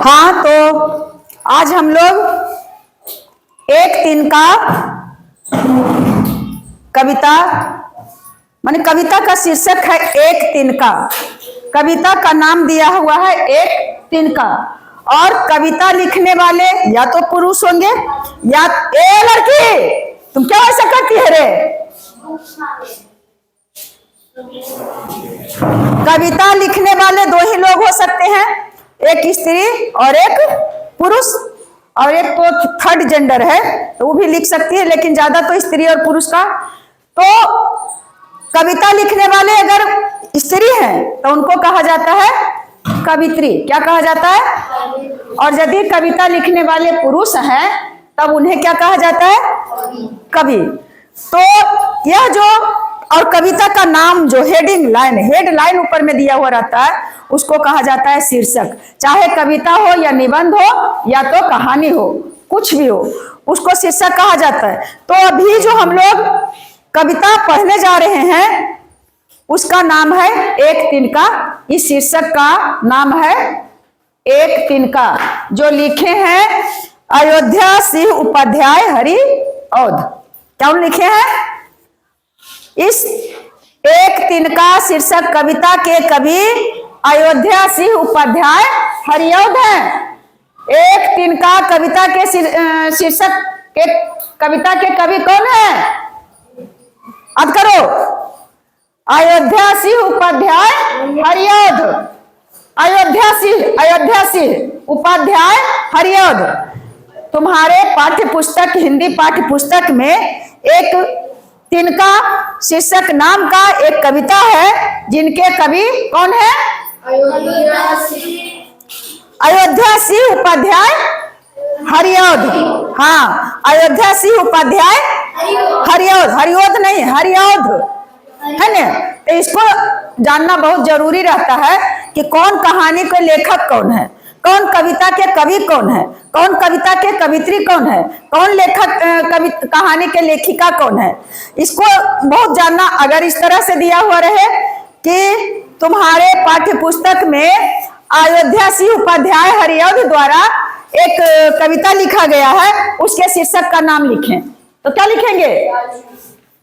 हाँ, तो आज हम लोग एक तिनका कविता, माने कविता का शीर्षक है एक तिनका। कविता का नाम दिया हुआ है एक तिनका, और कविता लिखने वाले या तो पुरुष होंगे या लड़की, तुम क्या ऐसा करती है रे? कविता लिखने वाले दो ही लोग हो सकते हैं, एक स्त्री और एक पुरुष, और एक तो थर्ड जेंडर है तो वो भी लिख सकती है, लेकिन ज्यादा तो स्त्री और पुरुष का। तो कविता लिखने वाले अगर स्त्री हैं तो उनको कहा जाता है कवित्री। क्या कहा जाता है? और यदि कविता लिखने वाले पुरुष हैं तब उन्हें क्या कहा जाता है? कवि। तो यह जो, और कविता का नाम जो हेडिंग लाइन, हेड लाइन ऊपर में दिया हुआ रहता है, उसको कहा जाता है शीर्षक। चाहे कविता हो या निबंध हो या तो कहानी हो, कुछ भी हो, उसको शीर्षक कहा जाता है। तो अभी जो हम लोग कविता पढ़ने जा रहे हैं उसका नाम है एक तिनका। इस शीर्षक का नाम है एक तिनका, जो लिखे हैं अयोध्या सिंह उपाध्याय हरिऔध। कौन लिखे हैं? इस एक तिनका शीर्षक कविता के कवि अयोध्या सिंह उपाध्याय हरिऔध हैं। एक तिनका कविता के शीर्षक के कविता के कवि कौन है? याद करो, अयोध्या सिंह उपाध्याय हरिऔध। अयोध्या सिंह उपाध्याय हरिऔध। तुम्हारे पाठ्य पुस्तक, हिंदी पाठ्य पुस्तक में एक तिनका शीर्षक नाम का एक कविता है, जिनके कवि कौन है? अयोध्या सिंह उपाध्याय हरिऔध। हाँ, अयोध्या सिंह उपाध्याय हरिऔध, हरिऔध नहीं हरिऔध, है ना? तो इसको जानना बहुत जरूरी रहता है कि कौन कहानी के लेखक कौन है, कौन कविता के कवि कौन है, कौन कविता के कवित्री कौन है, कौन लेखक कहानी के लेखिका कौन है। इसको बहुत जानना। अगर इस तरह से दिया हुआ रहे कि तुम्हारे पाठ्य पुस्तक में अयोध्या सिंह उपाध्याय हरिऔध द्वारा एक कविता लिखा गया है, उसके शीर्षक का नाम लिखें, तो क्या लिखेंगे?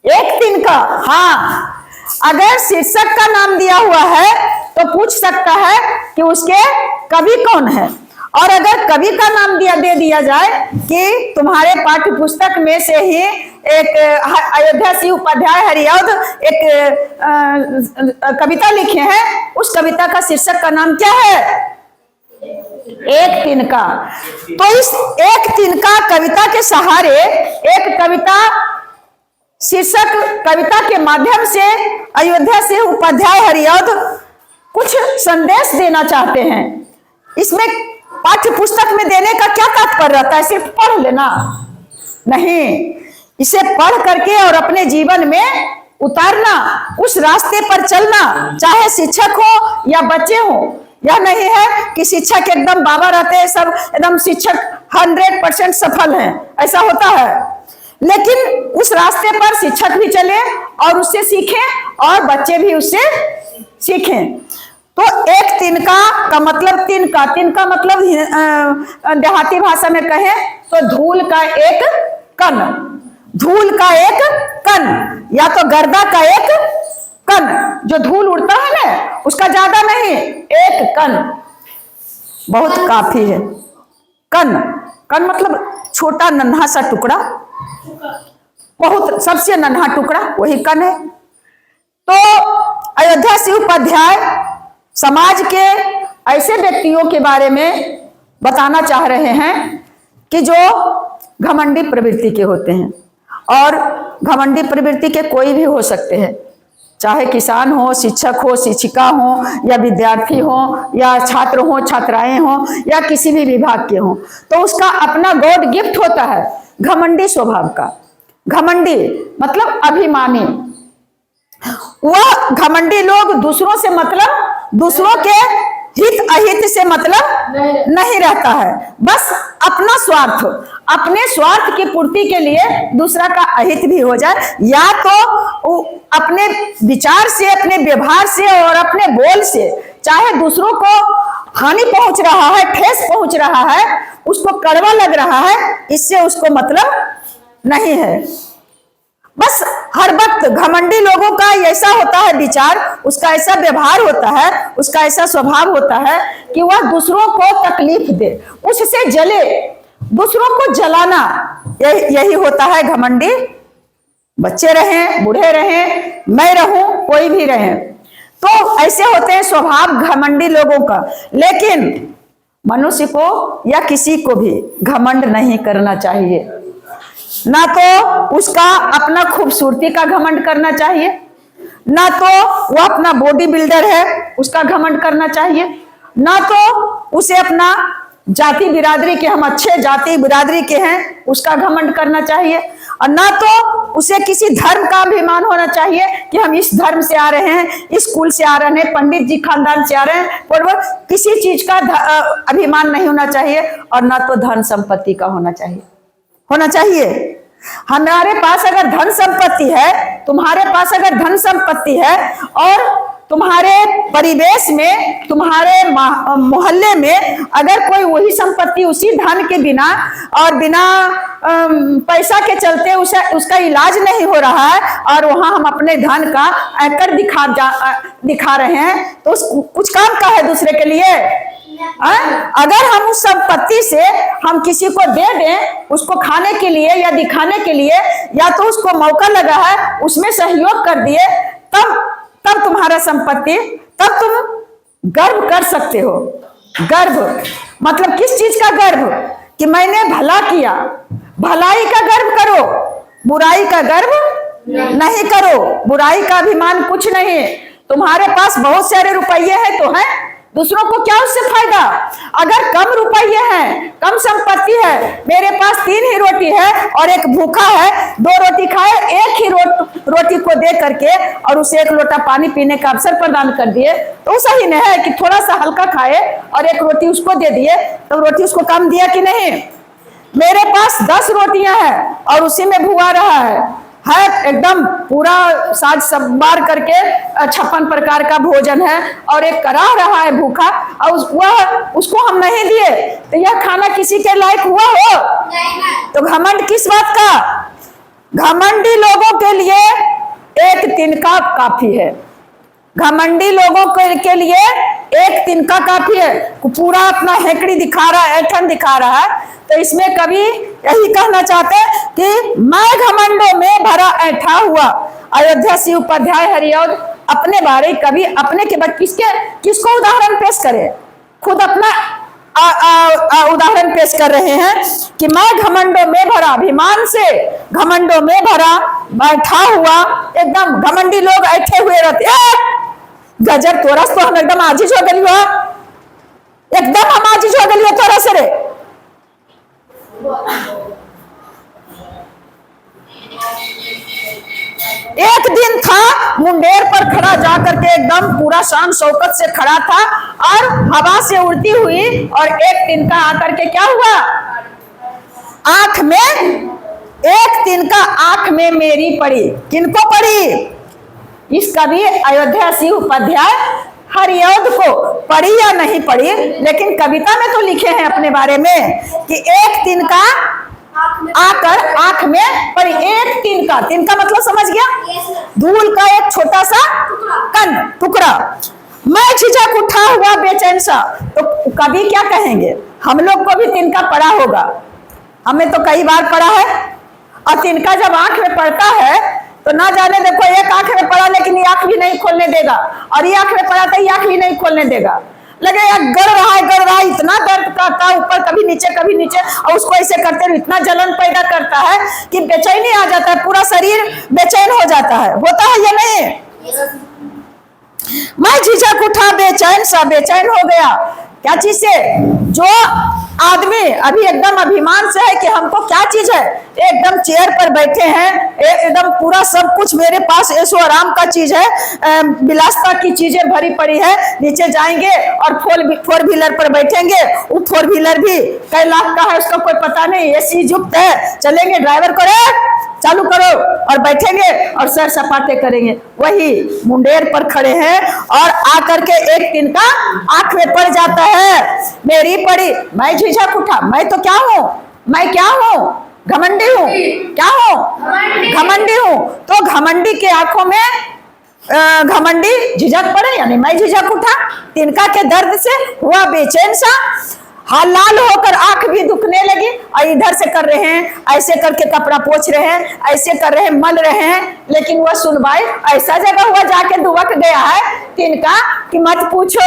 एक तिनका। हाँ, अगर शीर्षक का नाम दिया हुआ है तो पूछ सकता है कि उसके कवि कौन है, और अगर कवि का नाम दे दिया जाए कि तुम्हारे पाठ्य पुस्तक में से ही एक अयोध्या सिंह उपाध्याय हरिऔध एक कविता लिखे हैं, उस कविता का शीर्षक का नाम क्या है? एक तिनका। तो इस एक तिनका कविता के सहारे एक कविता शीर्षक कविता के माध्यम से अयोध्या सिंह उपाध्याय हरिऔध कुछ संदेश देना चाहते हैं। इसमें पाठ्य पुस्तक में देने का क्या तात्पर्य रहता है? सिर्फ पढ़ लेना नहीं, इसे पढ़ करके और अपने जीवन में उतारना, उस रास्ते पर चलना, चाहे शिक्षक हो या बच्चे हो। यह नहीं है कि शिक्षक एकदम बाबा रहते हैं, सब एकदम शिक्षक 100% सफल हैं, ऐसा होता है। लेकिन उस रास्ते पर शिक्षक भी चले और उससे सीखें और बच्चे भी उससे सीखें। तो एक तिनका का मतलब, तिनका, तिनका मतलब देहाती भाषा में कहें तो धूल का एक कण, धूल का एक कण, या तो गर्दा का एक कण। जो धूल उड़ता है ना, उसका ज्यादा नहीं, एक कण बहुत काफी है। कण, कण मतलब छोटा नन्हा सा टुकड़ा, बहुत सबसे नन्हा टुकड़ा, वही कण है। तो अयोध्या सिंह उपाध्याय समाज के ऐसे व्यक्तियों के बारे में बताना चाह रहे हैं कि जो घमंडी प्रवृत्ति के होते हैं, और घमंडी प्रवृत्ति के कोई भी हो सकते हैं, चाहे किसान हो, शिक्षक हो, शिक्षिका हो, या विद्यार्थी हो, या छात्र हो, छात्राएं हो, या किसी भी विभाग के हो। तो उसका अपना गॉड गिफ्ट होता है घमंडी स्वभाव का। घमंडी मतलब अभिमानी। वह घमंडी लोग दूसरों से मतलब दूसरों के हित अहित से मतलब नहीं रहता है। बस अपना स्वार्थ, अपने स्वार्थ की पूर्ति के लिए दूसरा का अहित भी हो जाए, या तो अपने विचार से, अपने व्यवहार से और अपने बोल से चाहे दूसरों को हानि पहुंच रहा है, ठेस पहुंच रहा है, उसको कड़वा लग रहा है, इससे उसको मतलब नहीं है। बस हर वक्त घमंडी लोगों का ऐसा होता है विचार, उसका ऐसा व्यवहार होता है, उसका ऐसा स्वभाव होता है कि वह दूसरों को तकलीफ दे, उससे जले, दूसरों को जलाना, यही होता है घमंडी। बच्चे रहें, बूढ़े रहें, मैं रहूं, कोई भी रहे, तो ऐसे होते हैं स्वभाव घमंडी लोगों का। लेकिन मनुष्य को या किसी को भी घमंड नहीं करना चाहिए। ना तो उसका अपना खूबसूरती का घमंड करना चाहिए, ना तो वो अपना बॉडी बिल्डर है उसका घमंड करना चाहिए, ना तो उसे अपना जाति बिरादरी के, हम अच्छे जाति बिरादरी के हैं, उसका घमंड करना चाहिए, और ना तो उसे किसी धर्म का अभिमान होना चाहिए कि हम इस धर्म से आ रहे हैं, इस कुल से आ रहे हैं, पंडित जी खानदान से आ रहे हैं, और किसी चीज का अभिमान नहीं होना चाहिए, और ना तो धन संपत्ति का होना चाहिए। हमारे पास अगर धन संपत्ति है, तुम्हारे पास अगर धन संपत्ति है, और तुम्हारे परिवेश में, तुम्हारे मोहल्ले में अगर कोई वही संपत्ति उसी धन के बिना और बिना पैसा के चलते उसका इलाज नहीं हो रहा है, और वहां हम अपने धन का आयकर दिखा रहे हैं, तो कुछ काम का है दूसरे के लिए। अगर हम उस संपत्ति से हम किसी को दे दें, उसको खाने के लिए या दिखाने के लिए, या तो उसको मौका लगा है उसमें सहयोग कर दिए, तब तुम्हारा संपत्ति, तब तुम गर्व कर सकते हो। गर्व मतलब किस चीज का गर्व? कि मैंने भला किया, भलाई का गर्व करो, बुराई का गर्व नहीं करो। बुराई का अभिमान कुछ नहीं। तुम्हारे पास बहुत सारे रुपये हैं तो है, दूसरों को क्या उससे फायदा? अगर कम रुपये हैं, कम संपत्ति है, मेरे पास 3 ही रोटी है और एक भूखा है, 2 रोटी खाए, एक ही रोटी को दे करके और उसे 1 लोटा पानी पीने का अवसर प्रदान कर दिए, तो सही नहीं है कि थोड़ा सा हल्का खाए और 1 रोटी उसको दे दिए, तो रोटी उसको कम दिया कि नहीं? मेरे पास 10 रोटियां हैं और उसी में भुआ रहा है एकदम पूरा साज संवार करके 56 प्रकार का भोजन है, और एक करा रहा है भूखा, और उसको हम नहीं दिए, तो यह खाना किसी के लायक हुआ हो? तो घमंड किस बात का? घमंडी लोगों के लिए एक तिनका काफी है। घमंडी लोगों के लिए एक तिनका काफी है। पूरा अपना हेकड़ी दिखा रहा है, ऐठन दिखा रहा है, तो इसमें कभी यही कहना चाहते हैं कि मैं घमंडों में भरा ऐठा हुआ। अयोध्या सिंह उपाध्याय हरिऔध अपने बारे, कभी अपने के बाद किसको उदाहरण पेश करे? खुद अपना उदाहरण पेश कर रहे हैं कि मैं घमंडों में भरा, अभिमान से घमंडों में भरा बैठा हुआ। एकदम घमंडी लोग ऐठे हुए रहते, गजब तोरा तो हम एकदम आजीज हो गई, एकदम हम आजीज हो गई तोरा से रे। एक दिन था मुंडेर पर खड़ा जाकर के एकदम पूरा शान शौकत से खड़ा था, और हवा से उड़ती हुई, और एक तिनका आकर के क्या हुआ? आंख में, एक तिनका आंख में मेरी पड़ी। किनको पड़ी? इस कवि अयोध्या सिंह उपाध्याय हरिऔध को पढ़ी या नहीं पढ़ी, लेकिन कविता में तो लिखे हैं अपने बारे में कि एक तिनका आकर आंख में पड़ी। एक तिनका, तिनका मतलब समझ गया? धूल का एक छोटा सा कण, टुकड़ा। मैं झिझक उठा हुआ बेचैन सा। तो कवि क्या कहेंगे? हम लोग को भी तिनका पड़ा होगा, हमें तो कई बार पड़ा है। और तिनका जब आंख में पड़ता है तो ना जाने, देखो एक आंख में पड़ा लेकिन ये आंख भी नहीं खोलने देगा, और ये आंख में पड़ा तो ये आंख भी नहीं खोलने देगा। लगे यार गड़ रहा है, इतना दर्द करता है, ऊपर कभी नीचे, और उसको ऐसे करते हुए इतना जलन पैदा करता है कि बेचैनी आ जाता है, पूरा शरीर बेचैन हो जाता है। होता है या नहीं? मैं झिझक उठा बेचैन सा, बेचैन हो गया। क्या चीज से? जो आदमी अभी एकदम अभिमान से है कि हमको क्या चीज है, एकदम चेयर पर बैठे हैं, एकदम पूरा सब कुछ मेरे पास ऐशो आराम का चीज है, विलासता की चीजें भरी पड़ी है। नीचे जाएंगे और फोर व्हीलर पर बैठेंगे, वो फोर व्हीलर भी कई लाख का है, उसका कोई पता नहीं, एसी युक्त है, चलेंगे, ड्राइवर को चालू करो और बैठेंगे और सैर सपाटे करेंगे। वही मुंडेर पर खड़े हैं और आकर के एक दिन का आंख में पड़ जाता है, मेरी पड़ी, मैं झिझक उठा, मैं तो क्या हूँ, मैं क्या हूँ, घमंडी हूँ, क्या हूँ, घमंडी हूँ। तो घमंडी के आंखों में घमंडी झिझक पड़े, यानी मैं झिझक उठा, तिनका के दर्द से हुआ बेचैन सा, हाल लाल होकर आंख भी दुखने लगी, और इधर से कर रहे हैं, ऐसे करके कपड़ा पोंछ रहे हैं, ऐसे कर रहे हैं, मल रहे हैं, लेकिन वह सुनवाई ऐसा जगह हुआ जाके दुबक गया है तिनका कि मत पूछो।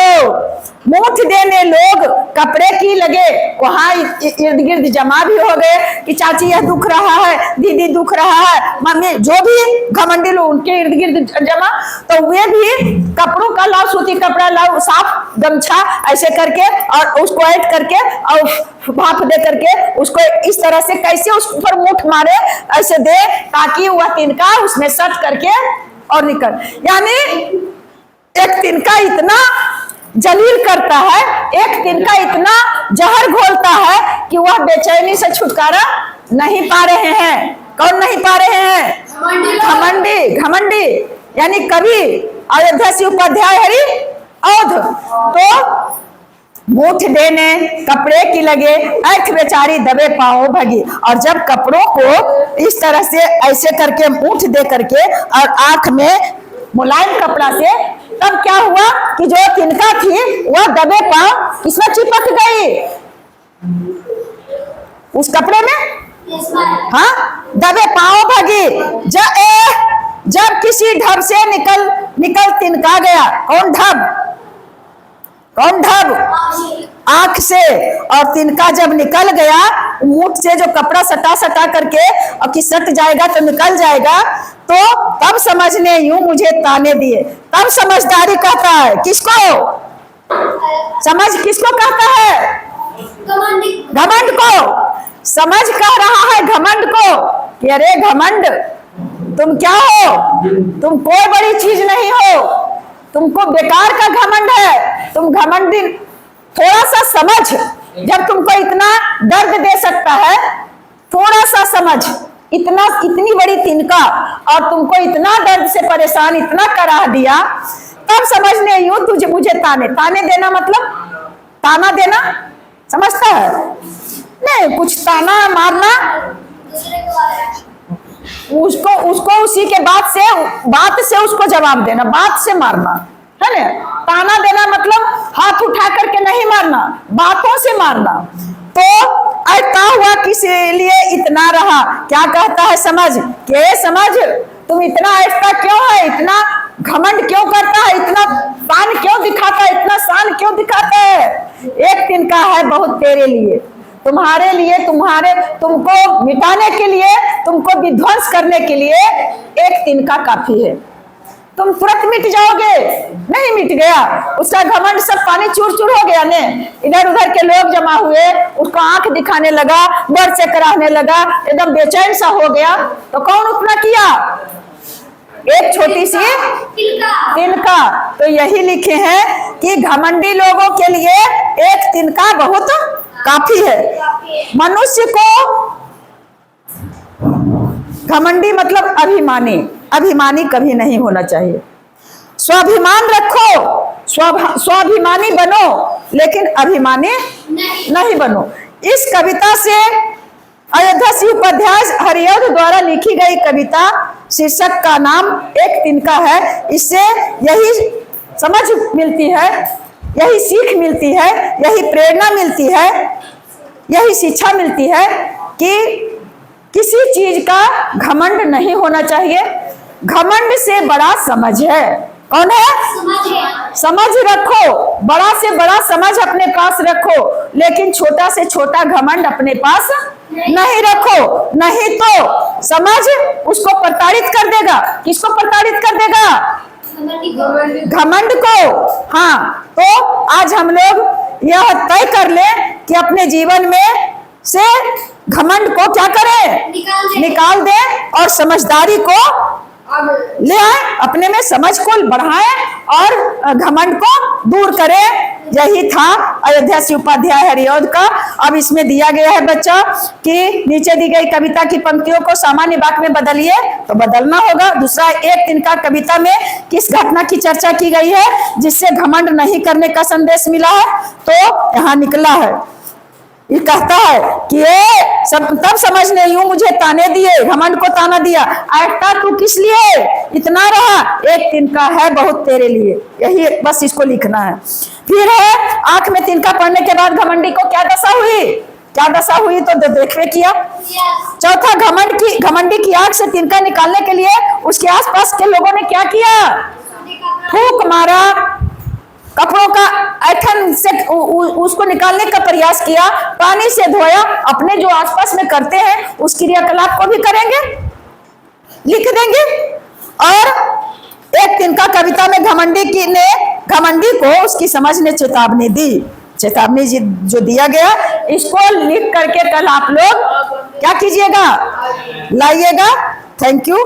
मुठ देने लोग कपड़े की लगे, वहां इर्द गिर्द जमा भी हो गए कि चाची यह दुख रहा है, दीदी दुख रहा है, मम्मी, जो भी घमंडी लोग उनके इर्द गिर्द जमा, तो वे भी कपड़ों का लाओ, सूती कपड़ा लाओ, साफ गमछा ऐसे करके और उसको ऐड करके और भाप दे करके उसको इस तरह से कैसे उस पर मुठ मारे, ऐसे दे ताकि वह तिनका उसमें सट करके और निकल। यानी एक तिनका इतना जलील करता है, एक तिनका इतना जहर घोलता है कि वह बेचैनी से छुटकारा नहीं पा रहे हैं। कौन नहीं पा रहे हैं? घमंडी। घमंडी यानी कवि अयोध्या सिंह उपाध्याय हरि औध। तो मुठ देने कपड़े की लगे, ऐठ बेचारी दबे पाओ भगी। और जब कपड़ों को इस तरह से ऐसे करके मुठ दे करके और आंख में मुलायम कपड़ा से, तब क्या हुआ कि जो तिनका थी वह दबे पांव इसमें चिपक गई, उस कपड़े में। हाँ, दबे पांव भगी। जब किसी ढब से निकल तिनका गया। कौन ढब? कौन ढब? आंख से। और तिनका जब निकल गया, मुठ से जो कपड़ा सटा करके और कि सट जाएगा तो निकल जाएगा, तो तब समझने यूं मुझे ताने दिए। तब समझदारी कहता है किसको? समझ किसको कहता है? घमंड को। समझ कह रहा है घमंड को कि अरे घमंड, तुम क्या हो? तुम कोई बड़ी चीज नहीं हो, तुमको बेकार का घमंड है। तुम घमंडी, थोड़ा सा समझ, जब तुमको इतना दर्द दे सकता है, थोड़ा सा समझ, इतनी बड़ी तिनका और तुमको इतना दर्द से परेशान, इतना करा दिया, तब समझने यूं तुझे मुझे ताने देना, मतलब ताना देना, समझता है? नहीं, कुछ ताना मारना, उसको उसी के बात से उसको जवाब देना, बात से मारना, है ना? ताना देना मतलब हाथ उठा करके नहीं मारना, बातों से मारना। तो ऐसा हुआ किस लिए इतना रहा? क्या कहता है? समझ के समझ, तुम इतना ऐसा क्यों है, इतना घमंड क्यों करता है, इतना शान क्यों दिखाता है, इतना शान क्यों दिखाता है? एक दिन का है बहुत तेरे लिए, तुम्हारे लिए, तुमको मिटाने के लिए, तुमको विध्वंस करने के लिए एक दिन का काफी है। तुम तुरंत मिट जाओगे, नहीं मिट गया, उसका घमंड सब पानी चूर चूर हो गया ने। इधर उधर के लोग जमा हुए, उसको आंख दिखाने लगा, डर से कराने लगा, एकदम बेचैन सा हो गया। तो कौन उतना किया? एक छोटी सी तिनका। तो यही लिखे हैं कि घमंडी लोगों के लिए एक तिनका बहुत काफी है। मनुष्य को घमंडी मतलब अभिमानी कभी नहीं होना चाहिए। स्वाभिमान रखो, स्वाभिमानी बनो, लेकिन अभिमानी नहीं बनो। इस कविता से अयोध्या सिंह उपाध्याय हरिऔध द्वारा लिखी गई कविता, शीर्षक का नाम एक तिनका है। इससे यही समझ मिलती है, यही सीख मिलती है, यही प्रेरणा मिलती है, यही शिक्षा मिलती है कि किसी चीज का घमंड नहीं होना चाहिए। घमंड से बड़ा समझ है। कौन है? समझ रखो, बड़ा से बड़ा समझ अपने पास रखो, लेकिन छोटा से छोटा घमंड अपने पास नहीं रखो, नहीं तो समझ उसको प्रताड़ित कर देगा। किसको प्रताड़ित कर देगा? घमंड को। हाँ, तो आज हम लोग यह तय कर लें कि अपने जीवन में से घमंड को क्या करें, निकाल दें और समझदारी को ले आए, अपने में समझ को बढ़ाएं और घमंड को दूर करें। यही था अयोध्या से उपाध्याय हरिऔध का। अब इसमें दिया गया है बच्चा कि नीचे दी गई कविता की पंक्तियों को सामान्य वाक्य में बदलिए, तो बदलना होगा। दूसरा, एक तिनका कविता में किस घटना की चर्चा की गई है जिससे घमंड नहीं करने का संदेश मिला है, तो यहाँ निकला है, ये कहता है कि ये सब तब समझने यूं मुझे ताने दिए, घमंड को ताना दिया, ऐठता तू किस लिए इतना रहा, एक तिनका है बहुत तेरे लिए। यही बस इसको लिखना है। फिर है, आंख में तिनका पड़ने के बाद घमंडी को क्या दशा हुई, क्या दशा हुई, तो देखवे किया। चौथा, घमंडी की आंख से तिनका निकालने के लिए उसके आसपास के लोगों ने क्या किया, फूंक मारा, कपड़ों का ऐठन से उसको निकालने का प्रयास किया, पानी से धोया। अपने जो आसपास में करते हैं उस क्रियाकलाप को भी करेंगे, लिख देंगे। और एक तिनका कविता में घमंडी को उसकी समझ ने चेतावनी दी। चेतावनी जो दिया गया, इसको लिख करके कल आप लोग क्या कीजिएगा, लाइएगा। Thank you.